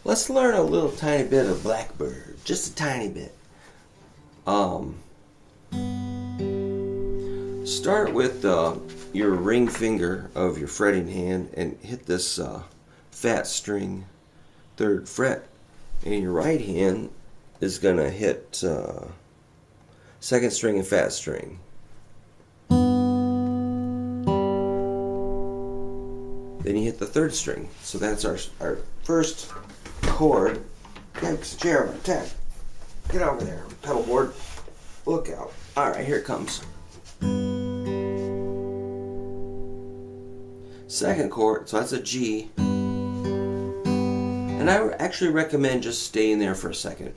Let's learn a little tiny bit of Blackbird, just a tiny bit. Start with your ring finger of your fretting hand and hit this fat string 3rd fret, and your right hand is gonna hit 2nd string and fat string. Then you hit the 3rd string. So that's our first chord. Yikes, chair, attack. Get over there, pedal board. Look out. Alright, here it comes. 2nd chord, so that's a G. And I actually recommend just staying there for a second.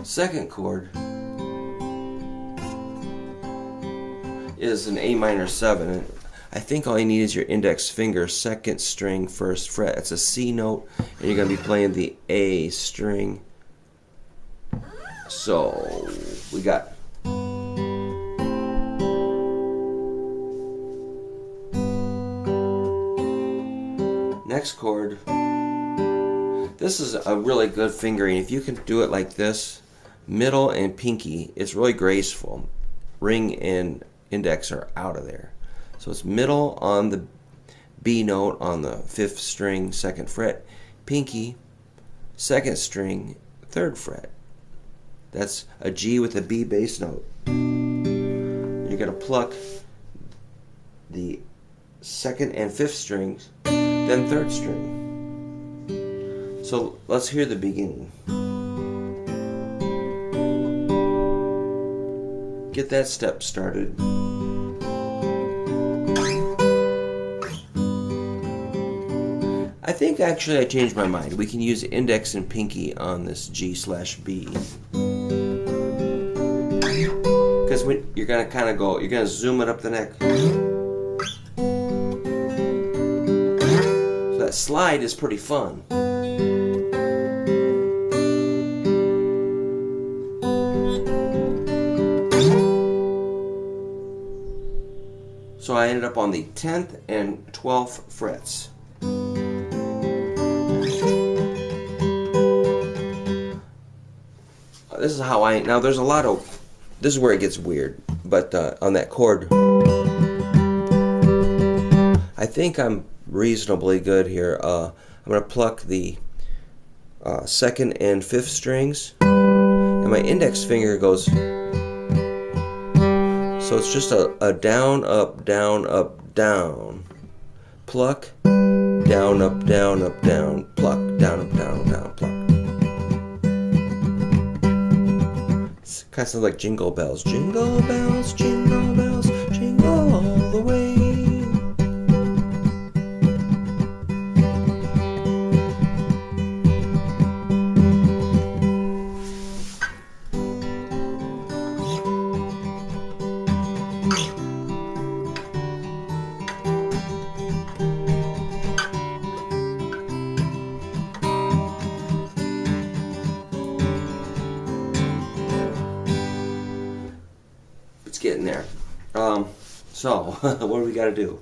Second chord is an A minor 7. I think all you need is your index finger, 2nd string, 1st fret. It's a C note, and you're going to be playing the A string. So we got next chord. This is a really good fingering. If you can do it like this, middle and pinky, it's really graceful. Ring and index are out of there. So it's middle on the B note on the 5th string, 2nd fret, pinky, 2nd string, 3rd fret. That's a G with a B bass note. You're going to pluck the 2nd and 5th strings, then 3rd string. So let's hear the beginning. Get that step started. I think actually I changed my mind. We can use index and pinky on this G/B. Because when you're going to kind of go, you're going to zoom it up the neck. So that slide is pretty fun. So I ended up on the 10th and 12th frets. This is how now there's a lot of, this is where it gets weird, but on that chord, I think I'm reasonably good here. I'm going to pluck the 2nd and 5th strings, and my index finger goes, so it's just a down, up, down, up, down, pluck, down, up, down, up, down, pluck, down, up, down, down, pluck. Kind of sounds like jingle bells. Jingle bells, jingle bells, jingle all the way. It's getting there. So, what do we got to do?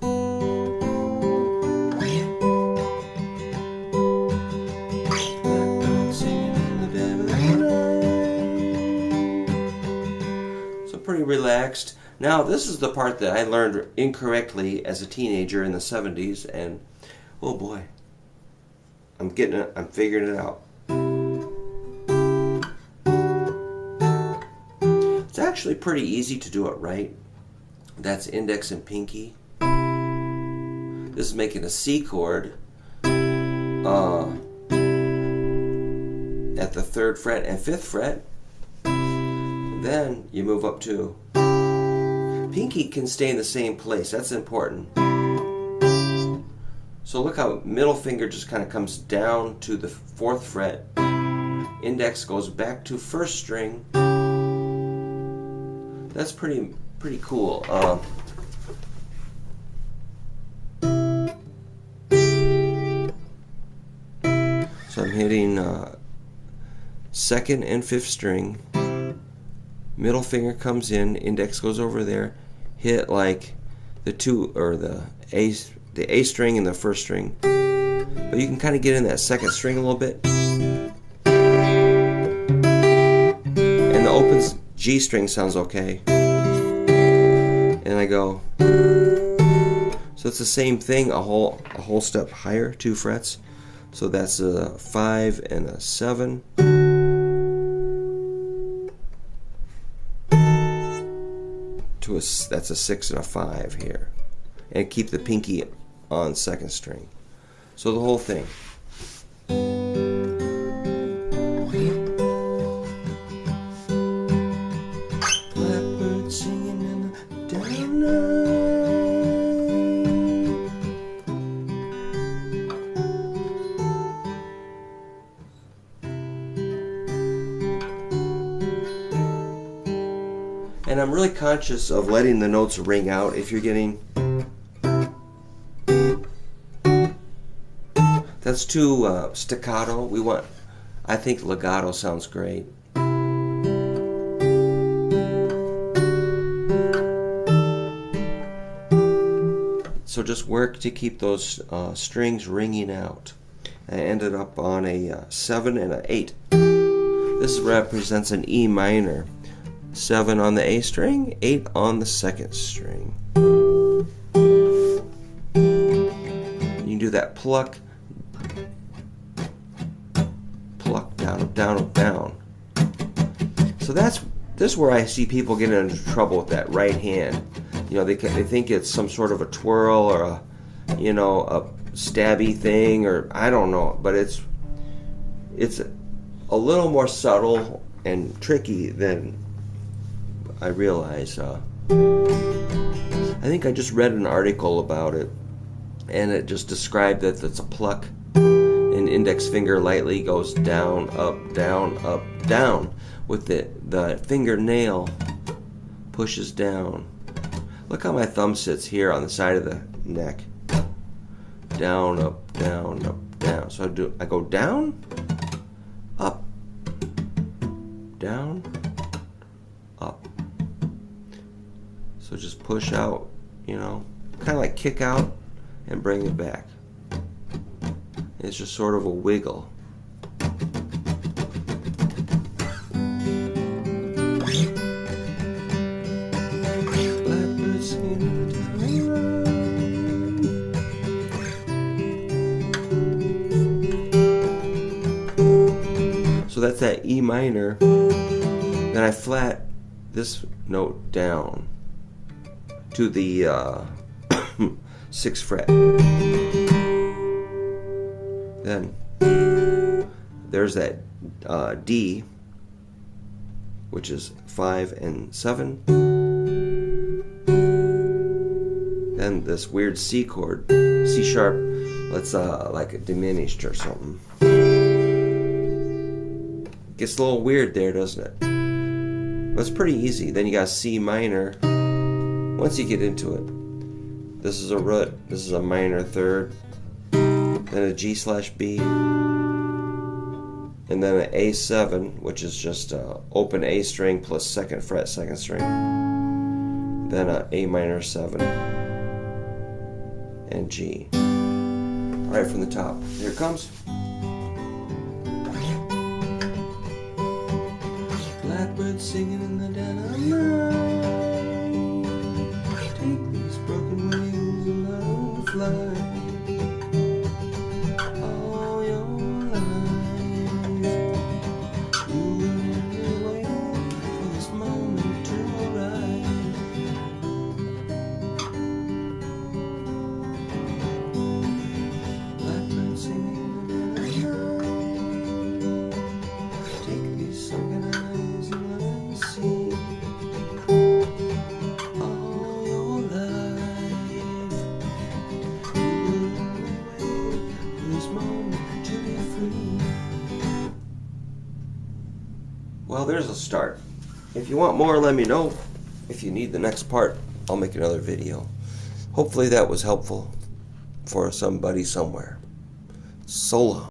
So pretty relaxed. Now, this is the part that I learned incorrectly as a teenager in the 70s, and oh boy, I'm figuring it out. It's actually pretty easy to do it right. That's index and pinky. This is making a C chord at the 3rd fret and 5th fret. Then you move up to pinky can stay in the same place. That's important. So look how middle finger just kind of comes down to the 4th fret. Index goes back to 1st string. That's pretty cool. So I'm hitting second and fifth string, middle finger comes in, index goes over there, hit like the two or the A string and the first string. But you can kind of get in that second string a little bit. And the open G string sounds okay. And I go. So it's the same thing, a whole step higher, 2 frets. So that's a 5 and a 7. That's a 6 and a 5 here. And keep the pinky on second string. So the whole thing. Blackbird singing in the down night. And I'm really conscious of letting the notes ring out. If you're getting, that's too staccato. I think legato sounds great. So just work to keep those strings ringing out. I ended up on a 7 and an 8. This represents an E minor. 7 on the A string, 8 on the second string. You can do that pluck, down, up, down, up, down. So this is where I see people get into trouble with that right hand. You know, they think it's some sort of a twirl or a stabby thing, or I don't know, but it's a little more subtle and tricky than I realize. I think I just read an article about it, and it just described that it's a pluck, and index finger lightly goes down, up, down, with the fingernail pushes down. Look how my thumb sits here on the side of the neck. Down, up, down, up, down. So I go down, up, down, up. So just push out, kind of like kick out and bring it back. It's just sort of a wiggle. Blackbird singing in the So that's that E minor. Then I flat this note down to the 6th fret. Then there's that D, which is 5 and 7. Then this weird C chord, C sharp, let's like a diminished or something. Gets a little weird there, doesn't it? But it's pretty easy. Then you got C minor. Once you get into it, this is a root, this is a minor third, then a G/B, and then an A7, which is just open A string plus 2nd fret, 2nd string, then a A minor 7, and G. Alright, from the top, here it comes. Blackbird singing in the dead of night. Take these broken wings and let them fly. All your life, you will be waiting for this moment to arrive. Blackbird singing in the dead of night. Take these sunken eyes and let them see. Well, there's a start. If you want more, let me know. If you need the next part, I'll make another video. Hopefully that was helpful for somebody somewhere. So long.